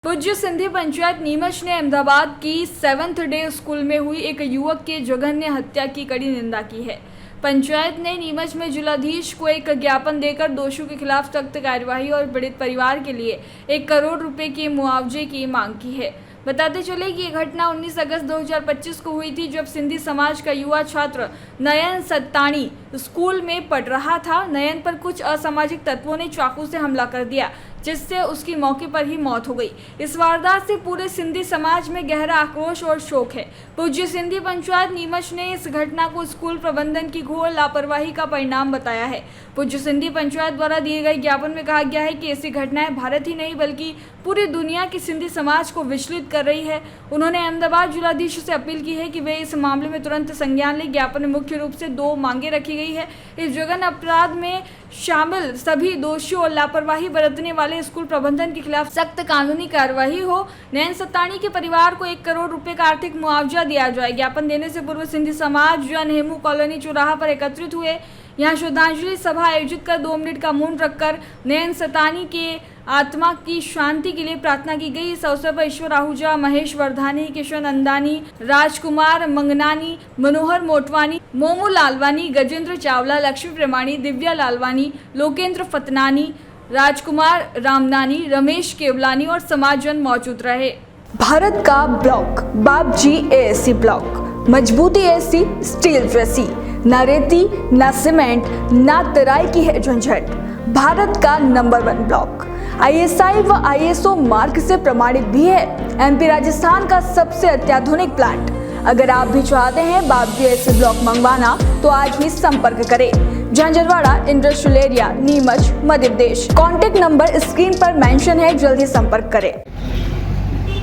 पूज्य सिंधी पंचायत नीमच ने अहमदाबाद की 7th डे स्कूल में हुई एक युवक के जघन्य हत्या की कड़ी निंदा की है। पंचायत ने नीमच में जिलाधीश को एक ज्ञापन देकर दोषियों के खिलाफ सख्त कार्यवाही और पीड़ित परिवार के लिए 1 करोड़ रुपए के मुआवजे की मांग की है। बताते चले कि ये घटना 19 अगस्त 2025 को हुई थी, जब सिंधी समाज का युवा छात्र नयन सत्तानी स्कूल में पढ़ रहा था। नयन पर कुछ असामाजिक तत्वों ने चाकू से हमला कर दिया, जिससे उसकी मौके पर ही मौत हो गई। इस वारदात से पूरे सिंधी समाज में गहरा आक्रोश और शोक है। पूज्य सिंधी पंचायत नीमच ने इस घटना को स्कूल प्रबंधन की घोर लापरवाही का परिणाम बताया है। पूज्य सिंधी पंचायत द्वारा दिए गए ज्ञापन में कहा गया है कि ऐसी घटनाएं भारत ही नहीं बल्कि पूरी दुनिया की सिंधी समाज को विचलित कर रही है। उन्होंने अहमदाबाद जिलाधीश से अपील की है कि वे इस मामले में तुरंत संज्ञान लें। ज्ञापन में मुख्य रूप से 2 मांगे रखी गई है। इस जघन्य अपराध में शामिल सभी दोषियों और लापरवाही बरतने वाले स्कूल प्रबंधन के खिलाफ सख्त कानूनी कार्रवाई हो। नयन सत्तानी के परिवार को 1 करोड़ रुपए का आर्थिक मुआवजा दिया जाए। ज्ञापन देने से पूर्व सिंधी समाज जन हेमू कॉलोनी चौराहा पर एकत्रित हुए। यहाँ श्रद्धांजलि सभा आयोजित कर 2 मिनट का मौन रखकर नयन सत्तानी के आत्मा की शांति के लिए प्रार्थना की गई। इस अवसर पर ईश्वर आहूजा, महेश वर्धानी, किशन अंदानी, राजकुमार मंगनानी, मनोहर मोटवानी, मोमू लालवानी, गजेंद्र चावला, लक्ष्मी प्रेमाणी, दिव्या लालवानी, लोकेंद्र फतनानी, राजकुमार रामनानी, रमेश केवलानी और समाजजन मौजूद रहे। भारत का ब्लॉक बापजी एएससी ब्लॉक, मजबूती ऐसी स्टील जैसी, न रेती न सीमेंट न तराई की है झंझट। भारत का नंबर 1 ब्लॉक ISI व ISO मार्क से प्रमाणित भी है। MP राजस्थान का सबसे अत्याधुनिक प्लांट। अगर आप भी चाहते हैं बापजी एएससी ब्लॉक मंगवाना तो आज ही संपर्क करें। Jhanjharwada industrial area, Neemuch, Madhya Pradesh. Contact number screen पर मेंशन है, जल्द ही संपर्क करें।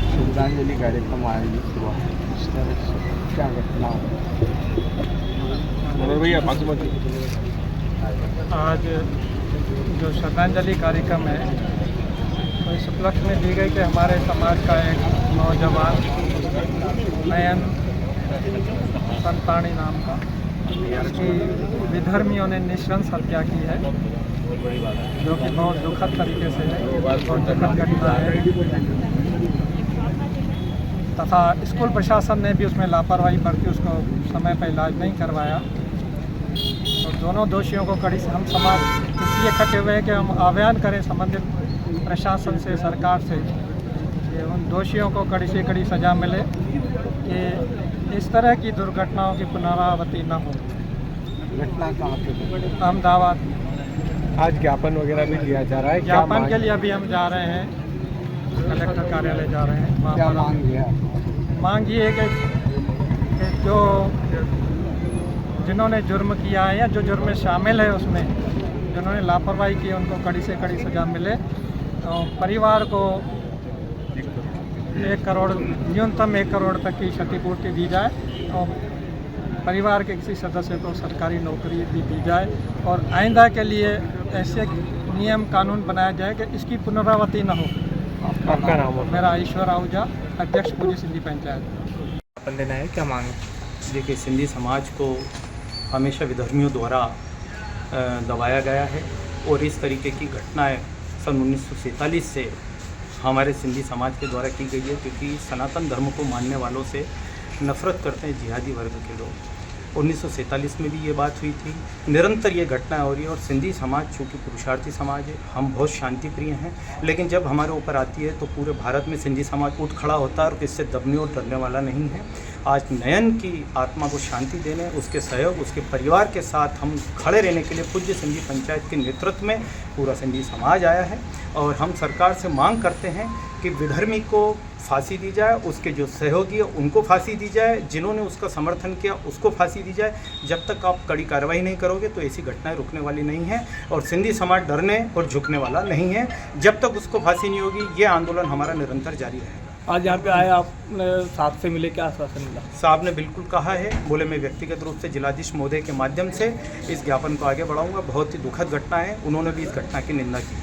श्रद्धांजलि कार्यक्रम आयोजित हुआ, इस तरह से क्या घटना आज जो श्रद्धांजलि कार्यक्रम है तो इस उपलक्ष्य में दी गई कि हमारे समाज का एक नौजवान नयन सत्तानी नाम का, उसकी विधर्मियों ने नृशंस हत्या की है, जो कि बहुत दुखद तरीके से है, बहुत दुखद घटना है। तथा स्कूल प्रशासन ने भी उसमें लापरवाही बरती, उसको समय पर इलाज नहीं करवाया। तो दोनों दोषियों को कड़ी से हम समाज इसलिए इकट्ठे हुए हैं कि हम आह्वान करें संबंधित प्रशासन से, सरकार से, कि उन दोषियों को कड़ी से कड़ी सज़ा मिले कि इस तरह की दुर्घटनाओं की पुनरावृत्ति न हो। घटना कहाँ पे? अहमदाबाद। आज ज्ञापन वगैरह भी दिया जा रहा है। ज्ञापन के लिए अभी हम जा रहे हैं, कलेक्टर कार्यालय जा रहे हैं। क्या मांग है? मांग ये है कि जो जिन्होंने जुर्म किया है या जो जुर्म में शामिल है, उसमें जिन्होंने लापरवाही की, उनको कड़ी से कड़ी सज़ा मिले। तो परिवार को 1 करोड़, न्यूनतम 1 करोड़ तक की क्षतिपूर्ति दी जाए और परिवार के किसी सदस्य को सरकारी नौकरी भी दी जाए और आइंदा के लिए ऐसे नियम कानून बनाया जाए कि इसकी पुनरावृत्ति न हो। आपका नाम हो? मेरा ईश्वर आहूजा, अध्यक्ष पूज्य सिंधी पंचायत। अपन देना है क्या मांग? देखिए, सिंधी समाज को हमेशा विधर्मियों द्वारा दबाया गया है और इस तरीके की घटनाएं सन 1947 से हमारे सिंधी समाज के द्वारा की गई है, क्योंकि सनातन धर्म को मानने वालों से नफरत करते हैं जिहादी वर्ग के लोग। 1947 में भी ये बात हुई थी। निरंतर ये घटना हो रही है और सिंधी समाज चूँकि पुरुषार्थी समाज है, हम बहुत शांति प्रिय हैं, लेकिन जब हमारे ऊपर आती है तो पूरे भारत में सिंधी समाज उठ खड़ा होता है और किससे दबने और डरने वाला नहीं है। आज नयन की आत्मा को शांति देने, उसके सहयोग, उसके परिवार के साथ हम खड़े रहने के लिए पूज्य सिंधी पंचायत के नेतृत्व में पूरा सिंधी समाज आया है और हम सरकार से मांग करते हैं कि विधर्मी को फांसी दी जाए, उसके जो सहयोगी है उनको फांसी दी जाए, जिन्होंने उसका समर्थन किया उसको फांसी दी जाए। जब तक आप कड़ी कार्रवाई नहीं करोगे तो ऐसी घटनाएं रुकने वाली नहीं हैं और सिंधी समाज डरने और झुकने वाला नहीं है। जब तक उसको फांसी नहीं होगी, ये आंदोलन हमारा निरंतर जारी रहेगा। आज यहाँ पे आए, आपने साहब से मिले, क्या आश्वासन मिला? साहब ने बिल्कुल कहा है, बोले मैं व्यक्तिगत रूप से जिलाधीश महोदय के माध्यम से इस ज्ञापन को आगे बढ़ाऊंगा। बहुत ही दुखद घटना है, उन्होंने भी इस घटना की निंदा की।